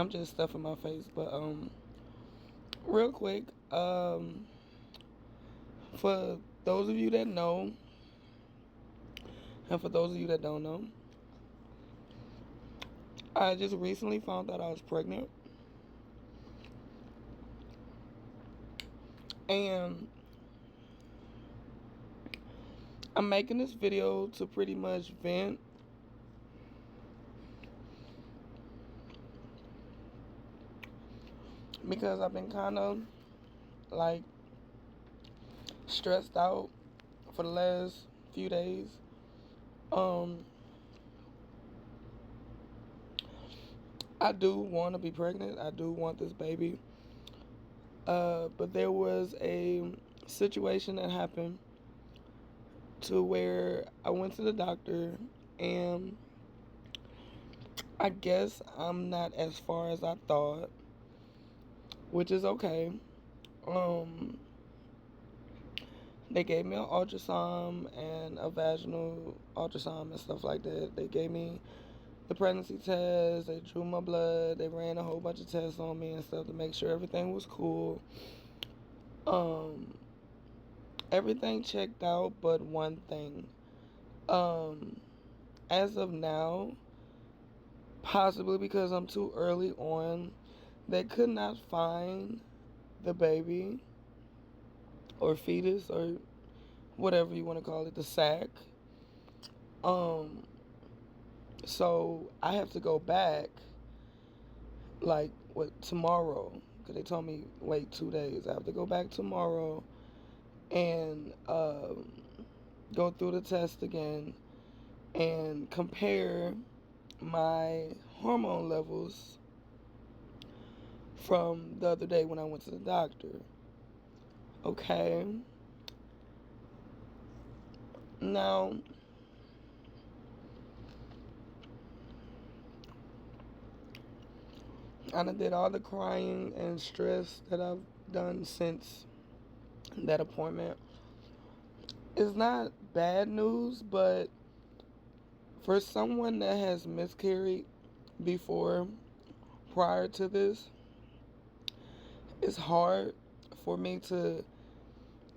I'm just stuffing my face, but real quick, for those of you that know, and for those of you that don't know, I just recently found out I was pregnant, and I'm making this video to pretty much vent because I've been kind of like stressed out for the last few days. Um, I do want to be pregnant. I do want this baby. But there was a situation that happened to where I went to the doctor, and I guess I'm not as far as I thought, which is okay. Um, they gave me an ultrasound and a vaginal ultrasound and stuff like that. They gave me the pregnancy test. They drew my blood. They ran a whole bunch of tests on me and stuff to make sure everything was cool. Um, Everything checked out, but one thing. Um, as of now, possibly because I'm too early on, they could not find the baby or fetus or whatever you want to call it, the sac. Um, so I have to go back like tomorrow, because they told me wait 2 days. I have to go back tomorrow and go through the test again and compare my hormone levels from the other day when I went to the doctor. Okay. Now, I done did all the crying and stress that I've done since that appointment. It's not bad news, but for someone that has miscarried before, prior to this, it's hard for me to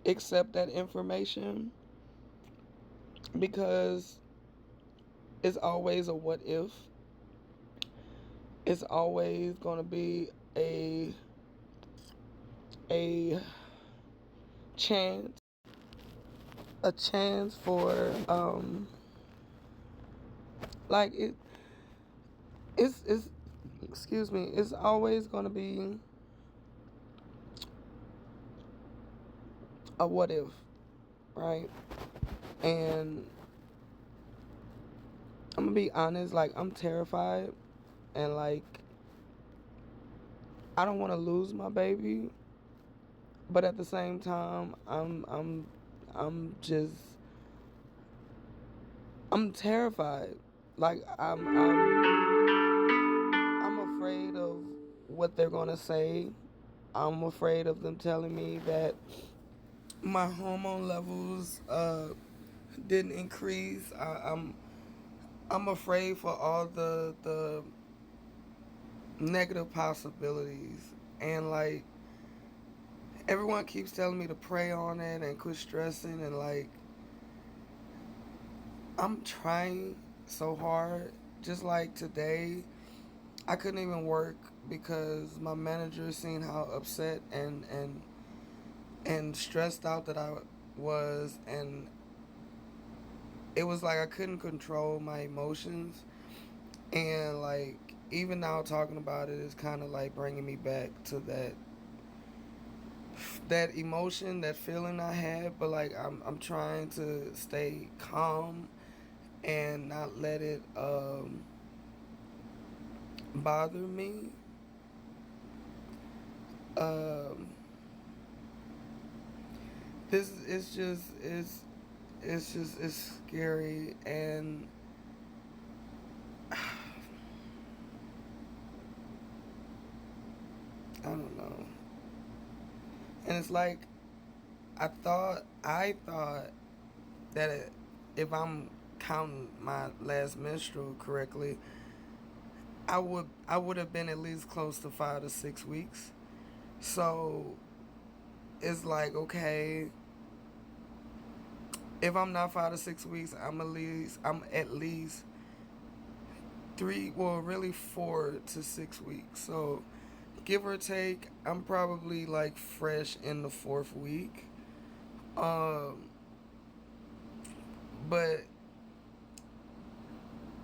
accept that information because it's always a what if. It's always going to be a chance, a chance for like it's excuse me, it's always going to be a what if, right? And I'm gonna be honest, like I'm terrified, and like I don't want to lose my baby, but at the same time I'm just I'm terrified. Like I'm afraid of what they're gonna say. I'm afraid of them telling me that my hormone levels didn't increase. I'm afraid for all the negative possibilities, and like everyone keeps telling me to pray on it and quit stressing, and like I'm trying so hard. Just like today, I couldn't even work because my manager seen how upset and stressed out that I was, and it was like I couldn't control my emotions. And like even now talking about it is kind of like bringing me back to that emotion, that feeling I had. But like I'm trying to stay calm and not let it bother me. Um, this is just it's scary, and I don't know. And it's like I thought that if I'm counting my last menstrual correctly, I would have been at least close to 5 to 6 weeks. So it's like, okay, if I'm not 5 to 6 weeks, I'm at least three, well, really 4 to 6 weeks. So give or take, I'm probably like fresh in the fourth week. Um, but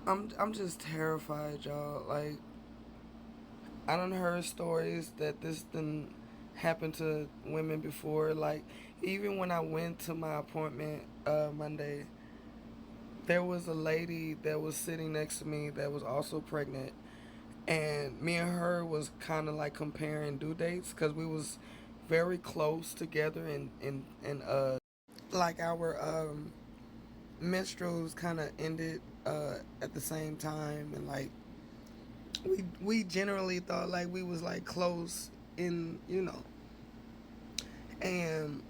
I'm just terrified, y'all. Like, I done heard stories that this didn't happen to women before. Like, even when I went to my appointment Monday, there was a lady that was sitting next to me that was also pregnant, and me and her was kind of like comparing due dates because we was very close together, and like our menstruals kind of ended at the same time, and like we generally thought like we was like close in. And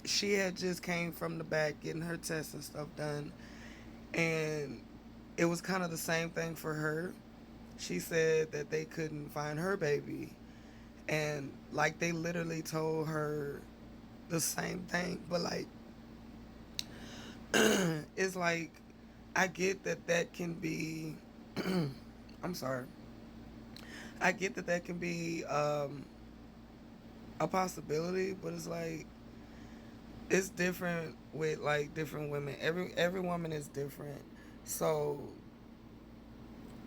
she had just came from the back getting her tests and stuff done, and it was kind of the same thing for her. She said that they couldn't find her baby, and like they literally told her the same thing, but like it's like I get that that can be I'm sorry. I get that that can be a possibility, but it's like it's different with like different women. Every woman is different. So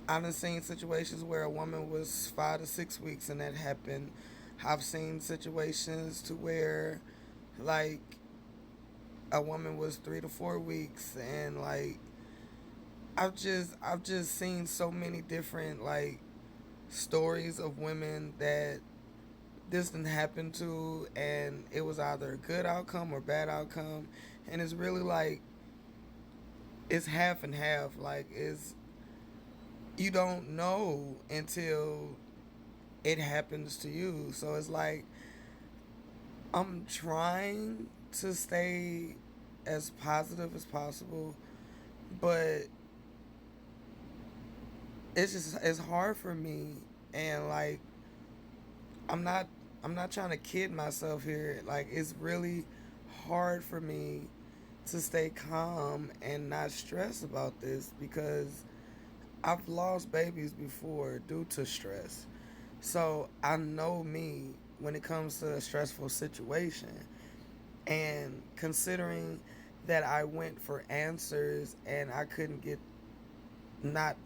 I've seen situations where a woman was 5 to 6 weeks and that happened. I've seen situations to where like a woman was 3 to 4 weeks, and like I've just seen so many different like stories of women that this didn't happen to, and it was either a good outcome or bad outcome. And it's really like it's half and half. Like it's you don't know until it happens to you. So it's like I'm trying to stay as positive as possible, but it's hard for me. And like I'm not I'm not trying to kid myself here. Like it's really hard for me to stay calm and not stress about this because I've lost babies before due to stress. So I know me when it comes to a stressful situation. And considering that I went for answers and I couldn't get, not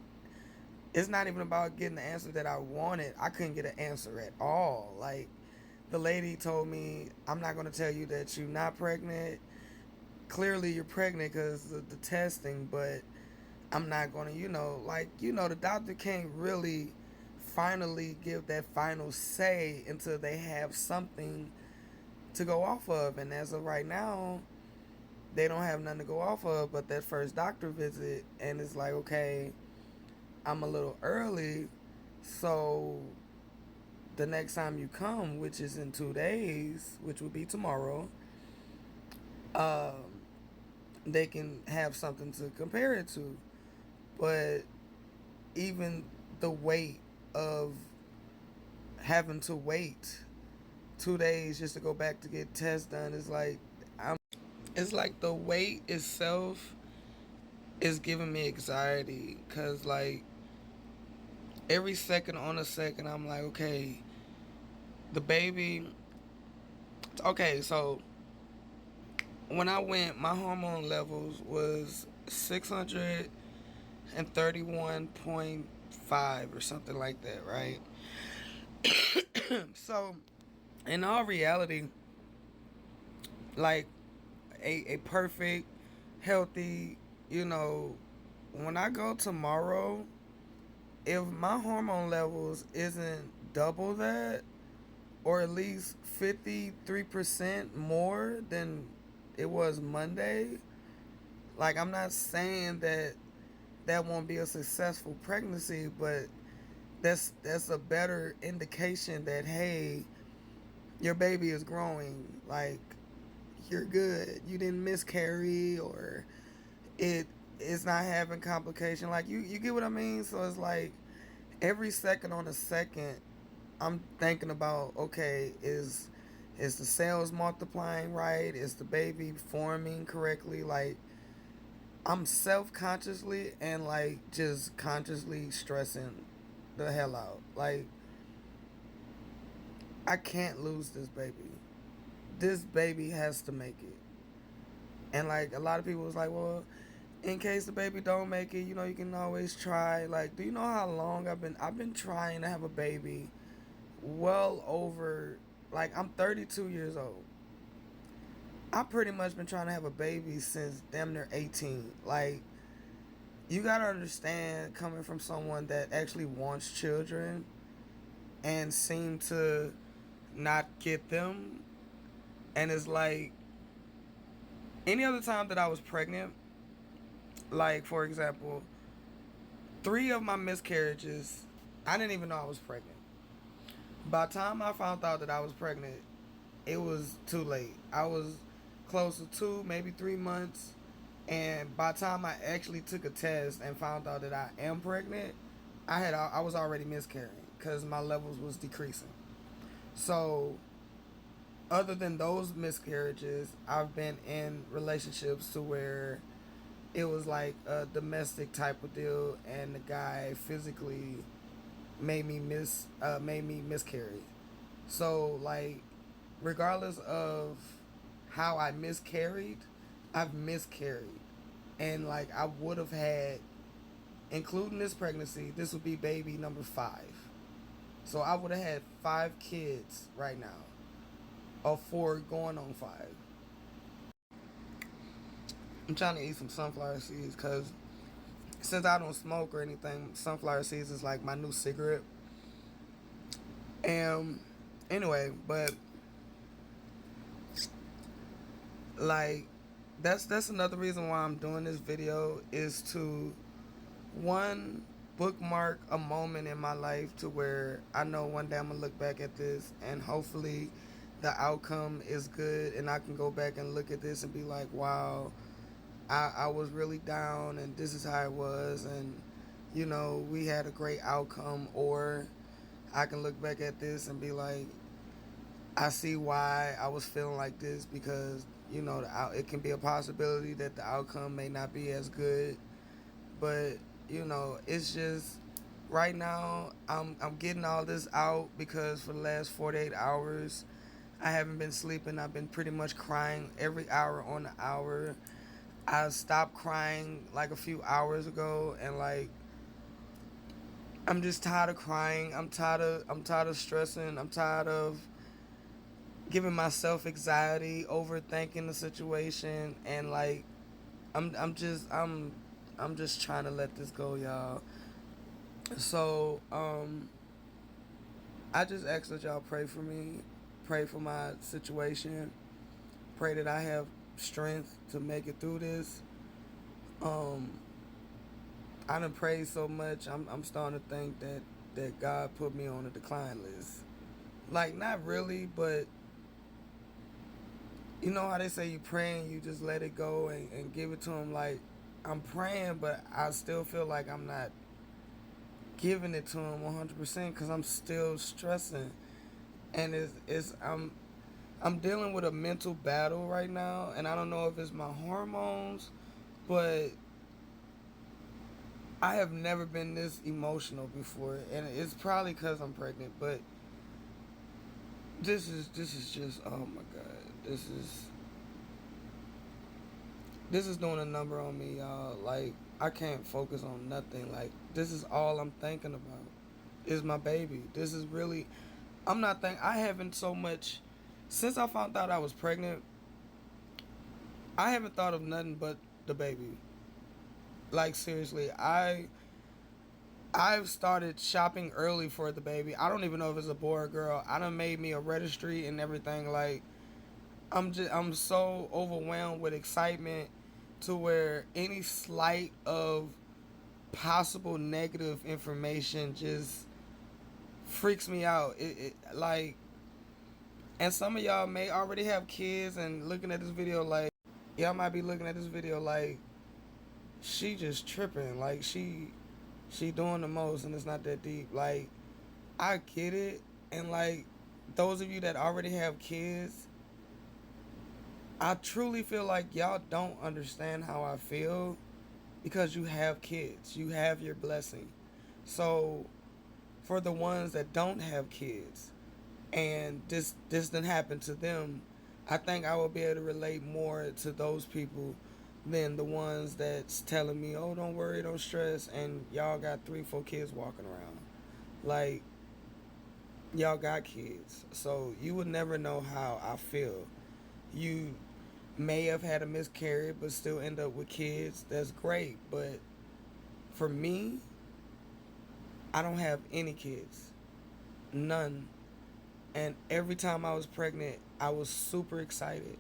it's not even about getting the answer that I wanted. I couldn't get an answer at all. Like the lady told me, I'm not going to tell you that you're not pregnant. Clearly you're pregnant because of the testing, but I'm not going to, the doctor can't really finally give that final say until they have something to go off of. And as of right now, they don't have nothing to go off of but that first doctor visit. And it's like, okay, I'm a little early. So the next time you come, which is in 2 days, which would be tomorrow, um, they can have something to compare it to. But even the weight of having to wait 2 days just to go back to get tests done is like it's like the wait itself is giving me anxiety because like every second on a second I'm like, okay, the baby. Okay, so when I went, my hormone levels was 631.5 or something like that, right? So in all reality, like a perfect, healthy, you know, when I go tomorrow, if my hormone levels isn't double that, or at least 53% more than it was Monday, like I'm not saying that that won't be a successful pregnancy, but that's a better indication that hey, your baby is growing. Like you're good. You didn't miscarry, or it is not having complication. Like you get what I mean. So it's like every second on a second, I'm thinking about, okay, is the cells multiplying right? Is the baby forming correctly? Like, I'm self consciously and like just consciously stressing the hell out. Like, I can't lose this baby. This baby has to make it. And like a lot of people was like, well, in case the baby don't make it, you can always try. Like, do you know how long I've been trying to have a baby? Well over, like, I'm 32 years old. I've pretty much been trying to have a baby since damn near 18. Like, you gotta understand, coming from someone that actually wants children and seem to not get them. And it's like any other time that I was pregnant, like, for example, three of my miscarriages, I didn't even know I was pregnant. By the time I found out that I was pregnant, it was too late. I was close to 2, maybe 3 months. And by the time I actually took a test and found out that I am pregnant, I was already miscarrying because my levels was decreasing. So other than those miscarriages, I've been in relationships to where it was like a domestic type of deal, and the guy physically made me miscarry. So like, regardless of how I miscarried, I've miscarried, and like I would have had, including this pregnancy, this would be baby number 5. So I would have had 5 kids right now, or 4 going on 5. I'm trying to eat some sunflower seeds because since I don't smoke or anything, sunflower seeds is like my new cigarette. And anyway, but like that's another reason why I'm doing this video, is to, one, bookmark a moment in my life to where I know one day I'm gonna look back at this and hopefully the outcome is good, and I can go back and look at this and be like, wow, I was really down and this is how it was, and we had a great outcome. Or I can look back at this and be like, I see why I was feeling like this, because it can be a possibility that the outcome may not be as good. But it's just, right now I'm getting all this out because for the last 48 hours I haven't been sleeping. I've been pretty much crying every hour on the hour. I stopped crying like a few hours ago, and like, I'm just tired of crying. I'm tired of stressing. I'm tired of giving myself anxiety, overthinking the situation, and like, I'm just trying to let this go, y'all. So I just ask that y'all pray for me, pray for my situation, pray that I have strength to make it through this. Um I done prayed so much, I'm starting to think that God put me on a decline list. Like, not really, but you know how they say you pray and you just let it go and give it to him. Like, I'm praying, but I still feel like I'm not giving it to him 100% because I'm still stressing. And I'm dealing with a mental battle right now, and I don't know if it's my hormones, but I have never been this emotional before, and it's probably because I'm pregnant. But this is just, oh my god, this is doing a number on me, y'all. Like, I can't focus on nothing. Like, this is all I'm thinking about is my baby. This is really, I haven't so much, since I found out I was pregnant, I haven't thought of nothing but the baby. Like, seriously, I've started shopping early for the baby. I don't even know if it's a boy or girl. I done made me a registry and everything. Like, I'm so overwhelmed with excitement to where any slight of possible negative information just freaks me out. It like, and some of y'all may already have kids and looking at this video like, y'all might be looking at this video like, she just tripping. Like, She doing the most, and it's not that deep. Like, I get it, and like those of you that already have kids, I truly feel like y'all don't understand how I feel because you have kids. You have your blessing. So for the ones that don't have kids and this didn't happen to them, I think I will be able to relate more to those people than the ones that's telling me, "Oh, don't worry, don't stress," and y'all got 3, 4 kids walking around. Like, y'all got kids, so you would never know how I feel. You may have had a miscarriage, but still end up with kids. That's great, but for me, I don't have any kids, none. And every time I was pregnant, I was super excited.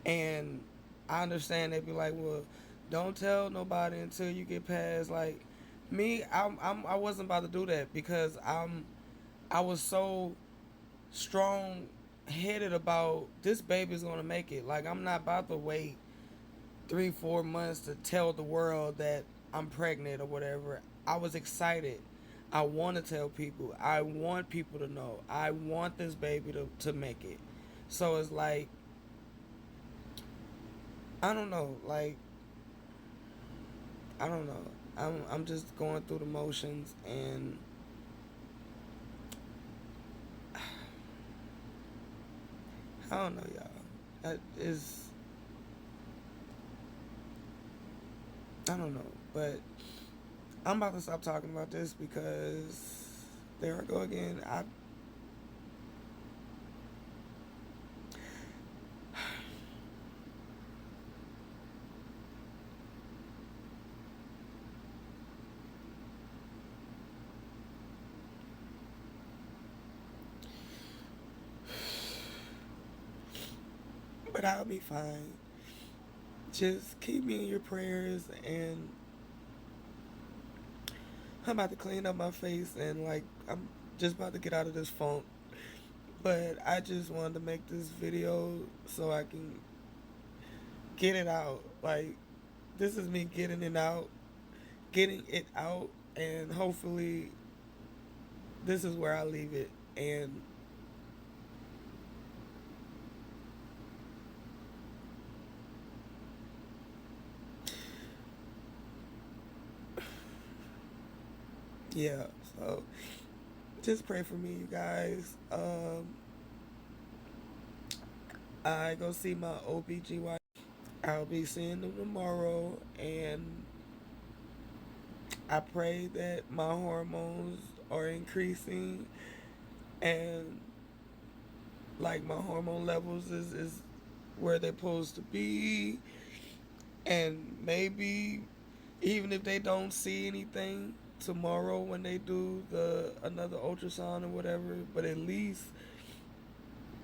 And I understand they'd be like, "Well, don't tell nobody until you get past." Like me, I wasn't about to do that because I was so strong headed about this baby's gonna make it. Like, I'm not about to wait 3, 4 months to tell the world that I'm pregnant or whatever. I was excited. I want to tell people. I want people to know. I want this baby to make it. So it's like, I don't know. Like, I don't know. I'm just going through the motions, and I don't know, y'all. That is, I don't know. But I'm about to stop talking about this because there I go again. But I'll be fine. Just keep me in your prayers, and I'm about to clean up my face, and like, I'm just about to get out of this funk. But I just wanted to make this video so I can get it out. Like, this is me getting it out, and hopefully this is where I leave it. And yeah, so just pray for me, you guys. I go see my OBGY. I'll be seeing them tomorrow, and I pray that my hormones are increasing, and like my hormone levels is where they're supposed to be, and maybe even if they don't see anything tomorrow when they do the another ultrasound or whatever, but at least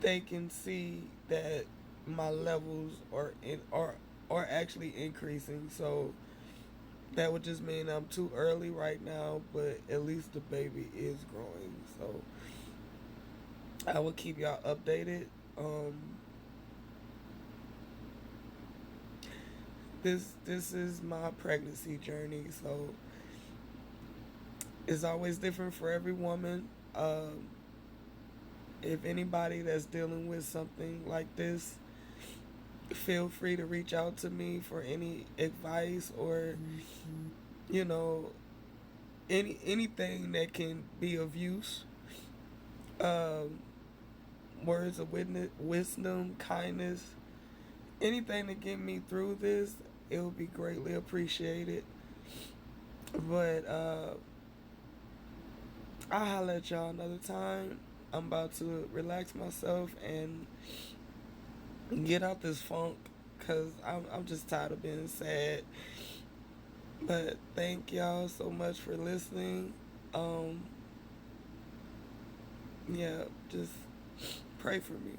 they can see that my levels are actually increasing. So that would just mean I'm too early right now, but at least the baby is growing. So I will keep y'all updated. Um, this is my pregnancy journey, so it's always different for every woman. If anybody that's dealing with something like this, feel free to reach out to me for any advice or you know anything that can be of use. Um, Words of wisdom, kindness, anything to get me through this, it will be greatly appreciated. But I'll holler at y'all another time. I'm about to relax myself and get out this funk because I'm just tired of being sad. But thank y'all so much for listening. Um, yeah, just pray for me.